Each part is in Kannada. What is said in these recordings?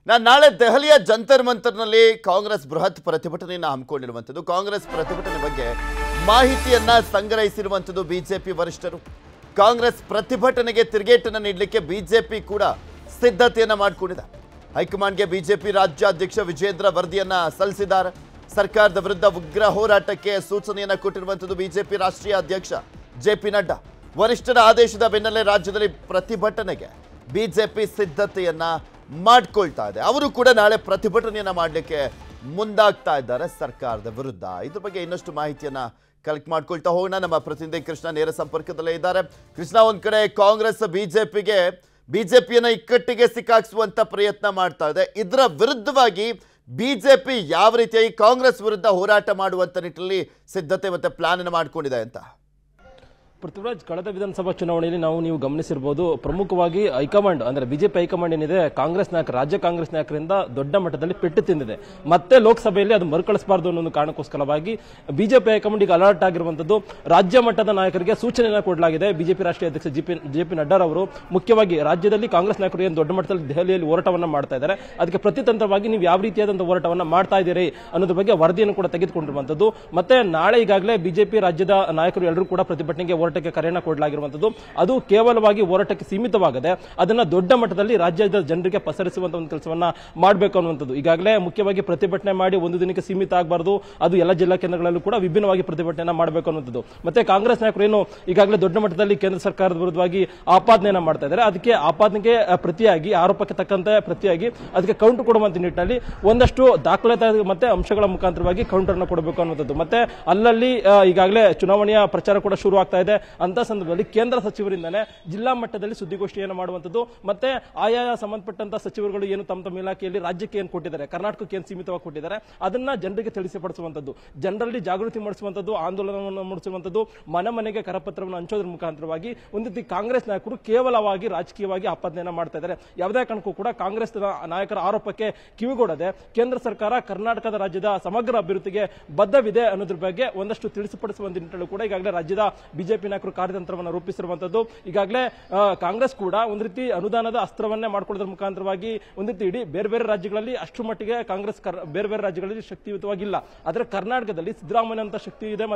ನಾಳೆ ದೆಹಲಿಯ ಜಂತರ್ ಮಂತರ್ನಲ್ಲಿ ಕಾಂಗ್ರೆಸ್ ಬೃಹತ್ ಪ್ರತಿಭಟನೆಯನ್ನು ಹಮ್ಮಿಕೊಂಡಿರುವಂಥದ್ದು. ಕಾಂಗ್ರೆಸ್ ಪ್ರತಿಭಟನೆ ಬಗ್ಗೆ ಮಾಹಿತಿಯನ್ನ ಸಂಗ್ರಹಿಸಿರುವಂಥದ್ದು ಬಿಜೆಪಿ ವರಿಷ್ಠರು. ಕಾಂಗ್ರೆಸ್ ಪ್ರತಿಭಟನೆಗೆ ತಿರುಗೇಟನ್ನು ನೀಡಲಿಕ್ಕೆ ಬಿಜೆಪಿ ಕೂಡ ಸಿದ್ಧತೆಯನ್ನ ಮಾಡಿಕೊಂಡಿದೆ. ಹೈಕಮಾಂಡ್ಗೆ ಬಿಜೆಪಿ ರಾಜ್ಯಾಧ್ಯಕ್ಷ ವಿಜೇಂದ್ರ ವರದಿಯನ್ನ ಸಲ್ಲಿಸಿದ್ದಾರೆ. ಸರ್ಕಾರದ ವಿರುದ್ಧ ಉಗ್ರ ಹೋರಾಟಕ್ಕೆ ಸೂಚನೆಯನ್ನ ಕೊಟ್ಟಿರುವಂಥದ್ದು ಬಿಜೆಪಿ ರಾಷ್ಟ್ರೀಯ ಅಧ್ಯಕ್ಷ ಜೆಪಿ ನಡ್ಡಾ. ವರಿಷ್ಠರ ಆದೇಶದ ಬೆನ್ನಲ್ಲೇ ರಾಜ್ಯದಲ್ಲಿ ಪ್ರತಿಭಟನೆಗೆ ಬಿಜೆಪಿ ಸಿದ್ಧತೆಯನ್ನ ಮಾಡ್ಕೊಳ್ತಾ ಇದೆ. ಅವರು ಕೂಡ ನಾಳೆ ಪ್ರತಿಭಟನೆಯನ್ನ ಮಾಡಲಿಕ್ಕೆ ಮುಂದಾಗ್ತಾ ಇದ್ದಾರೆ ಸರ್ಕಾರದ ವಿರುದ್ಧ. ಇದ್ರ ಬಗ್ಗೆ ಇನ್ನಷ್ಟು ಮಾಹಿತಿಯನ್ನ ಕಲೆಕ್ಟ್ ಮಾಡ್ಕೊಳ್ತಾ ಹೋಗೋಣ. ನಮ್ಮ ಪ್ರತಿನಿಧಿ ಕೃಷ್ಣ ನೇರ ಸಂಪರ್ಕದಲ್ಲೇ ಇದ್ದಾರೆ. ಕೃಷ್ಣ, ಒಂದ್ ಕಡೆ ಕಾಂಗ್ರೆಸ್ ಬಿಜೆಪಿಯನ್ನ ಇಕ್ಕಟ್ಟಿಗೆ ಸಿಕ್ಕಾಕ್ಸುವಂತ ಪ್ರಯತ್ನ ಮಾಡ್ತಾ ಇದೆ. ಇದರ ವಿರುದ್ಧವಾಗಿ ಬಿಜೆಪಿ ಯಾವ ರೀತಿಯಾಗಿ ಕಾಂಗ್ರೆಸ್ ವಿರುದ್ಧ ಹೋರಾಟ ಮಾಡುವಂತ ನಿಟ್ಟಿನಲ್ಲಿ ಸಿದ್ಧತೆ ಮತ್ತೆ ಪ್ಲಾನ್ ಅನ್ನು ಮಾಡ್ಕೊಂಡಿದೆ ಅಂತ? ಪೃಥ್ವಿರಾಜ್, ಕಳೆದ ವಿಧಾನಸಭಾ ಚುನಾವಣೆಯಲ್ಲಿ ನೀವು ಗಮನಿಸಿರಬಹುದು, ಪ್ರಮುಖವಾಗಿ ಹೈಕಮಾಂಡ್ ಅಂದ್ರೆ ಬಿಜೆಪಿ ಹೈಕಮಾಂಡ್ ಏನಿದೆ, ಕಾಂಗ್ರೆಸ್ ನಾಯಕರು, ರಾಜ್ಯ ಕಾಂಗ್ರೆಸ್ ನಾಯಕರಿಂದ ದೊಡ್ಡ ಮಟ್ಟದಲ್ಲಿ ಪೆಟ್ಟು ತಿಂದಿದೆ. ಮತ್ತೆ ಲೋಕಸಭೆಯಲ್ಲಿ ಅದು ಮರುಕಳಿಸಬಾರದು ಅನ್ನೋ ಕಾರಣಕ್ಕೋಸ್ಕರವಾಗಿ ಬಿಜೆಪಿ ಹೈಕಮಾಂಡ್ ಈಗ ಅಲರ್ಟ್ ಆಗಿರುವಂತದ್ದು. ರಾಜ್ಯ ಮಟ್ಟದ ನಾಯಕರಿಗೆ ಸೂಚನೆಯನ್ನು ಕೊಡಲಾಗಿದೆ. ಬಿಜೆಪಿ ರಾಷ್ಟ್ರೀಯ ಅಧ್ಯಕ್ಷ ಜೆಪಿ ನಡ್ಡಾ ಅವರು ಮುಖ್ಯವಾಗಿ ರಾಜ್ಯದಲ್ಲಿ ಕಾಂಗ್ರೆಸ್ ನಾಯಕರು ಏನು ದೊಡ್ಡ ಮಟ್ಟದಲ್ಲಿ ದೆಹಲಿಯಲ್ಲಿ ಹೋರಾಟವನ್ನ ಮಾಡ್ತಾ ಇದ್ದಾರೆ, ಅದಕ್ಕೆ ಪ್ರತಿತಂತ್ರವಾಗಿ ನೀವು ಯಾವ ರೀತಿಯಾದಂತಹ ಹೋರಾಟವನ್ನ ಮಾಡ್ತಾ ಇದ್ದೀರಿ ಅನ್ನೋದ್ರ ಬಗ್ಗೆ ವರದಿಯನ್ನು ಕೂಡ ತೆಗೆದುಕೊಂಡಿರುವಂತದ್ದು. ಮತ್ತೆ ನಾಳೆ ಈಗಾಗಲೇ ಬಿಜೆಪಿ ರಾಜ್ಯದ ನಾಯಕರು ಎಲ್ಲರೂ ಕೂಡ ಪ್ರತಿಭಟನೆಗೆ ಕರೆಯನ್ನು ಕೊಡಲಾಗಿರುವಂತದ್ದು. ಅದು ಕೇವಲವಾಗಿ ಹೋರಾಟಕ್ಕೆ ಸೀಮಿತವಾಗದೆ ಅದನ್ನ ದೊಡ್ಡ ಮಟ್ಟದಲ್ಲಿ ರಾಜ್ಯದ ಜನರಿಗೆ ಪಸರಿಸುವಂತ ಒಂದು ಕೆಲಸವನ್ನ ಮಾಡಬೇಕು ಅನ್ನುವಂಥದ್ದು. ಈಗಾಗಲೇ ಮುಖ್ಯವಾಗಿ ಪ್ರತಿಭಟನೆ ಮಾಡಿ ಒಂದು ದಿನಕ್ಕೆ ಸೀಮಿತ ಆಗಬಾರದು, ಅದು ಎಲ್ಲ ಜಿಲ್ಲಾ ಕೇಂದ್ರಗಳಲ್ಲೂ ಕೂಡ ವಿಭಿನ್ನವಾಗಿ ಪ್ರತಿಭಟನೆ ಮಾಡಬೇಕು ಅನ್ನುವಂಥದ್ದು. ಮತ್ತೆ ಕಾಂಗ್ರೆಸ್ ನಾಯಕರು ಏನು ಈಗಾಗಲೇ ದೊಡ್ಡ ಮಟ್ಟದಲ್ಲಿ ಕೇಂದ್ರ ಸರ್ಕಾರದ ವಿರುದ್ಧವಾಗಿ ಆಪಾದನೆಯನ್ನ ಮಾಡ್ತಾ ಇದ್ದಾರೆ. ಅದಕ್ಕೆ ಆಪಾದನೆಗೆ ಪ್ರತಿಯಾಗಿ, ಆರೋಪಕ್ಕೆ ತಕ್ಕಂತೆ ಪ್ರತಿಯಾಗಿ ಅದಕ್ಕೆ ಕೌಂಟರ್ ಕೊಡುವಂತ ನಿಟ್ಟಿನಲ್ಲಿ ಒಂದಷ್ಟು ದಾಖಲಾತಿ ಮತ್ತೆ ಅಂಶಗಳ ಮುಖಾಂತರವಾಗಿ ಕೌಂಟರ್ ಅನ್ನು ಕೊಡಬೇಕು ಅನ್ನುವಂಥದ್ದು. ಮತ್ತೆ ಅಲ್ಲಲ್ಲಿ ಈಗಾಗಲೇ ಚುನಾವಣೆಯ ಪ್ರಚಾರ ಕೂಡ ಶುರು ಆಗ್ತಾ ಇದೆ. ಅಂತ ಸಂದರ್ಭದಲ್ಲಿ ಕೇಂದ್ರ ಸಚಿವರಿಂದನೇ ಜಿಲ್ಲಾ ಮಟ್ಟದಲ್ಲಿ ಸುದ್ದಿಗೋಷ್ಠಿಯನ್ನು ಮಾಡುವಂಥದ್ದು. ಮತ್ತೆ ಆಯಾಯ ಸಂಬಂಧಪಟ್ಟಂತ ಸಚಿವರುಗಳು ಏನು ತಮ್ಮ ಇಲಾಖೆಯಲ್ಲಿ ರಾಜ್ಯಕ್ಕೆ ಏನು ಕೊಟ್ಟಿದ್ದಾರೆ, ಕರ್ನಾಟಕಕ್ಕೆ ಏನು ಸೀಮಿತವಾಗಿ ಕೊಟ್ಟಿದ್ದಾರೆ, ಅದನ್ನ ಜನರಿಗೆ ತಿಳಿಸಿಪಡಿಸುವಂಥದ್ದು, ಜನರಲ್ಲಿ ಜಾಗೃತಿ ಮೂಡಿಸುವಂಥದ್ದು, ಆಂದೋಲನವನ್ನು ಮೂಡಿಸುವಂಥದ್ದು, ಮನೆ ಮನೆಗೆ ಕರಪತ್ರವನ್ನು ಹಂಚೋದ್ರ ಮುಖಾಂತರವಾಗಿ ಒಂದು ರೀತಿ ಕಾಂಗ್ರೆಸ್ ನಾಯಕರು ಕೇವಲವಾಗಿ ರಾಜಕೀಯವಾಗಿ ಆಪಾದನೆಯನ್ನ ಮಾಡ್ತಾ ಇದ್ದಾರೆ. ಯಾವುದೇ ಕಾರಣಕ್ಕೂ ಕೂಡ ಕಾಂಗ್ರೆಸ್ ನಾಯಕರ ಆರೋಪಕ್ಕೆ ಕಿವಿಗೊಡದೆ ಕೇಂದ್ರ ಸರ್ಕಾರ ಕರ್ನಾಟಕದ ರಾಜ್ಯದ ಸಮಗ್ರ ಅಭಿವೃದ್ಧಿಗೆ ಬದ್ಧವಿದೆ ಅನ್ನೋದ್ರ ಬಗ್ಗೆ ಒಂದಷ್ಟು ತಿಳಿಸಿಪಡಿಸುವ ನಿಟ್ಟಿನಲ್ಲಿ ಕೂಡ ಈಗಾಗಲೇ ರಾಜ್ಯದ ಬಿಜೆಪಿ ನಾಯಕರು ಕಾರ್ಯತಂತ್ರವನ್ನು ರೂಪಿಸಿರುವಂತದ್ದು. ಈಗಾಗಲೇ ಕಾಂಗ್ರೆಸ್ ಕೂಡ ಒಂದು ರೀತಿ ಅನುದಾನದ ಅಸ್ತ್ರವನ್ನೇ ಮಾಡಿಕೊಳ್ಳೋದ್ರ ಮುಖಾಂತರವಾಗಿ ಒಂದು ರೀತಿ ಇಡೀ ಬೇರೆ ಬೇರೆ ರಾಜ್ಯಗಳಲ್ಲಿ ಅಷ್ಟು ಮಟ್ಟಿಗೆ ಕಾಂಗ್ರೆಸ್ ಬೇರೆ ಬೇರೆ ರಾಜ್ಯಗಳಲ್ಲಿ ಶಕ್ತಿಯುತವಾಗಿಲ್ಲ. ಆದರೆ ಕರ್ನಾಟಕದಲ್ಲಿ ಸಿದ್ದರಾಮಯ್ಯ ಅಂತ ಶಕ್ತಿ ಇದೆ.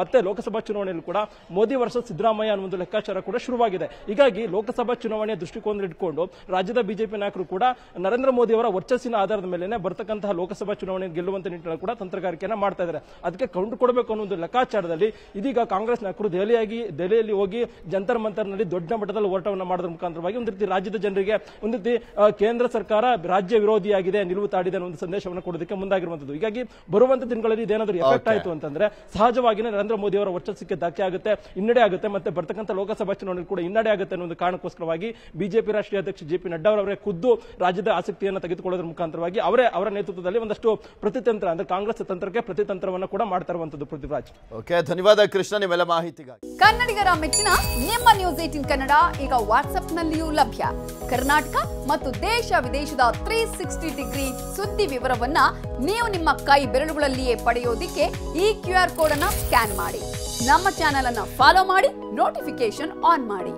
ಮತ್ತೆ ಲೋಕಸಭಾ ಚುನಾವಣೆಯಲ್ಲಿ ಕೂಡ ಮೋದಿ ವರ್ಷ ಸಿದ್ದರಾಮಯ್ಯ ಅನ್ನೋ ಒಂದು ಲೆಕ್ಕಾಚಾರ ಕೂಡ ಶುರುವಾಗಿದೆ. ಹೀಗಾಗಿ ಲೋಕಸಭಾ ಚುನಾವಣೆಯ ದೃಷ್ಟಿಕೋನ ಇಟ್ಕೊಂಡು ರಾಜ್ಯದ ಬಿಜೆಪಿ ನಾಯಕರು ಕೂಡ ನರೇಂದ್ರ ಮೋದಿ ಅವರ ವರ್ಚಸ್ಸಿನ ಆಧಾರದ ಮೇಲೆ ಬರ್ತಕ್ಕಂತಹ ಲೋಕಸಭಾ ಚುನಾವಣೆ ಗೆಲ್ಲುವಂತ ನಿಟ್ಟಿನಲ್ಲಿ ಕೂಡ ತಂತ್ರಗಾರಿಕೆಯನ್ನ ಮಾಡ್ತಾ ಇದ್ದಾರೆ. ಅದಕ್ಕೆ ಕೌಂಟರ್ ಕೊಡಬೇಕು ಅನ್ನೋ ಒಂದು ಲೆಕ್ಕಾಚಾರದಲ್ಲಿ ಇದೀಗ ಕಾಂಗ್ರೆಸ್ ನಾಯಕರು ದೆಹಲಿಯಲ್ಲಿ ಹೋಗಿ ಜಂತರ್ ಮಂತರ್ನಲ್ಲಿ ದೊಡ್ಡ ಮಟ್ಟದಲ್ಲಿ ಹೋರಾಟವನ್ನು ಮಾಡೋದ್ರ ಮುಖಾಂತರವಾಗಿ ಒಂದು ರೀತಿ ರಾಜ್ಯದ ಜನರಿಗೆ ಒಂದು ರೀತಿ ಕೇಂದ್ರ ಸರ್ಕಾರ ರಾಜ್ಯ ವಿರೋಧಿಯಾಗಿದೆ, ನಿಲುವು ತಾಡಿದೆ ಅನ್ನೋ ಒಂದು ಸಂದೇಶವನ್ನು ಕೊಡೋದಕ್ಕೆ ಮುಂದಾಗಿರುವಂತದ್ದು. ಹೀಗಾಗಿ ಬರುವಂತ ದಿನಗಳಲ್ಲಿ ಇದೇನಾದರೂ ಎಫೆಕ್ಟ್ ಆಯಿತು ಅಂತಂದ್ರೆ ಸಹಜವಾಗಿ ನರೇಂದ್ರ ಮೋದಿ ಅವರ ವರ್ಚಸ್ಸಿಗೆ ಧಕ್ಕೆ ಆಗುತ್ತೆ, ಹಿನ್ನಡೆ ಆಗುತ್ತೆ. ಮತ್ತೆ ಬರ್ತಕ್ಕಂಥ ಲೋಕಸಭಾ ಚುನಾವಣೆ ಕೂಡ ಹಿನ್ನಡೆ ಆಗುತ್ತೆ ಅನ್ನೋ ಒಂದು ಕಾರಣಕ್ಕೋಸ್ಕರವಾಗಿ ಬಿಜೆಪಿ ರಾಷ್ಟ್ರೀಯ ಅಧ್ಯಕ್ಷ ಜೆಪಿ ನಡ್ಡಾ ಅವರೇ ಖುದ್ದು ರಾಜ್ಯದ ಆಸಕ್ತಿಯನ್ನು ತೆಗೆದುಕೊಳ್ಳೋದ್ರ ಮುಖಾಂತರವಾಗಿ ಅವರ ನೇತೃತ್ವದಲ್ಲಿ ಒಂದಷ್ಟು ಪ್ರತಿತಂತ್ರ ಅಂದ್ರೆ ಕಾಂಗ್ರೆಸ್ ತಂತ್ರಕ್ಕೆ ಪ್ರತಿತಂತ್ರವನ್ನು ಕೂಡ ಮಾಡ್ತಾ ಇರುವಂತದ್ದು. ಪೃಥ್ವಿರಾಜ್, ಓಕೆ, ಧನ್ಯವಾದ ಕೃಷ್ಣ ನಿಮ್ಮೆಲ್ಲ ಮಾಹಿತಿಗಾಗಿ. ಕನ್ನಡಿಗರ ಮೆಚ್ಚಿನ ನಿಮ್ಮ ನ್ಯೂಸ್ 18 ಕನ್ನಡ ಈಗ ವಾಟ್ಸ್ಆಪ್ನಲ್ಲಿಯೂ ಲಭ್ಯ. ಕರ್ನಾಟಕ ಮತ್ತು ದೇಶ ವಿದೇಶದ 360 ಡಿಗ್ರಿ ಸುದ್ದಿ ವಿವರವನ್ನ ನೀವು ನಿಮ್ಮ ಕೈ ಬೆರಳುಗಳಲ್ಲಿಯೇ ಪಡೆಯೋದಿಕ್ಕೆ ಈ QR ಕೋಡ್ ಅನ್ನ ಸ್ಕ್ಯಾನ್ ಮಾಡಿ. ನಮ್ಮ ಚಾನೆಲ್ ಅನ್ನ ಫಾಲೋ ಮಾಡಿ, ನೋಟಿಫಿಕೇಶನ್ ಆನ್ ಮಾಡಿ.